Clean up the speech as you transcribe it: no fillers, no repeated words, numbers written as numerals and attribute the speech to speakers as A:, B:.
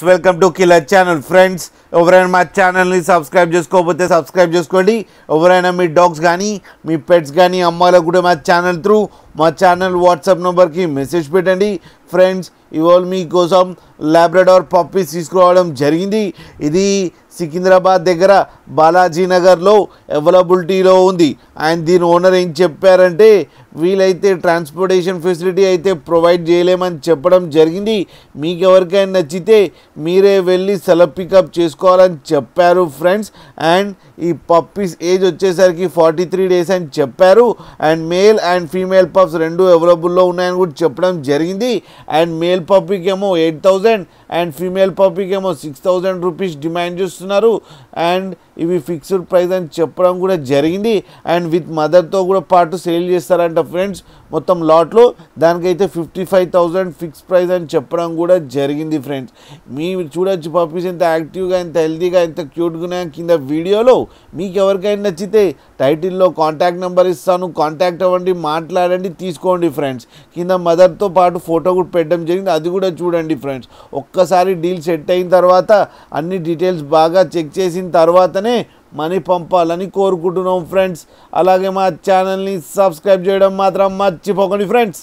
A: Welcome to killer channel friends. ఎవరైనా మా ఛానల్ని సబ్స్క్రైబ్ చేసుకోకపోతే సబ్స్క్రైబ్ చేసుకోండి. ఎవరైనా మీ డాగ్స్ కానీ మీ పెట్స్ కానీ అమ్మాయిలకు కూడా మా ఛానల్ త్రూ మా ఛానల్ వాట్సాప్ నెంబర్కి మెసేజ్ పెట్టండి. ఫ్రెండ్స్, ఇవాళ మీకోసం లాబ్రడార్ పప్పీస్ తీసుకురావడం జరిగింది. ఇది సికింద్రాబాద్ దగ్గర బాలాజీ నగర్లో అవైలబిలిటీలో ఉంది. అండ్ దీని ఓనర్ ఏం చెప్పారంటే వీలైతే ట్రాన్స్పోర్టేషన్ ఫెసిలిటీ అయితే ప్రొవైడ్ చేయలేమని చెప్పడం జరిగింది. మీకు ఎవరికైనా నచ్చితే మీరే వెళ్ళి సెలవు పికప్ చేసుకోవాలని చెప్పారు ఫ్రెండ్స్. అండ్ ఈ పప్పీస్ ఏజ్ వచ్చేసరికి 43 days అని చెప్పారు. And male and female pups రెండు అవైలబుల్లో ఉన్నాయని కూడా చెప్పడం జరిగింది. అండ్ మేల్ పప్పీకి ఏమో 8,000 అండ్ ఫీమేల్ పప్పీకి ఏమో 6,000 రూపీస్ డిమాండ్ చేస్తున్నారు. అండ్ ఇవి ఫిక్స్డ్ ప్రైస్ అని చెప్పడం కూడా జరిగింది. అండ్ విత్ మదర్తో కూడా పాటు సేల్ చేస్తారంట ఫ్రెండ్స్. మొత్తం లాట్లో దానికైతే 55,000 ఫిక్స్ ప్రైస్ అని చెప్పడం కూడా జరిగింది ఫ్రెండ్స్. మీరు చూడొచ్చు పప్పీస్ ఎంత యాక్టివ్గా, ఎంత హెల్తీగా, ఎంత క్యూట్గా ఉన్నాయో కింద వీడియోలో. మీకు ఎవరికైనా నచ్చితే టైటిల్లో కాంటాక్ట్ నెంబర్ ఇస్తాను, కాంటాక్ట్ అవ్వండి, మాట్లాడండి, తీసుకోండి ఫ్రెండ్స్. కింద మదర్తో పాటు ఫోటో కూడా పెట్టడం జరిగింది, అది కూడా చూడండి ఫ్రెండ్స్. ఒక్కసారి డీల్ సెట్ అయిన తర్వాత అన్ని డీటెయిల్స్ బాగా చెక్ చేసిన తర్వాతనే మనీ పంపాలని కోరుకుంటున్నాం ఫ్రెండ్స్. అలాగే మా ఛానల్ని సబ్స్క్రైబ్ చేయడం మాత్రం మర్చిపోకండి ఫ్రెండ్స్.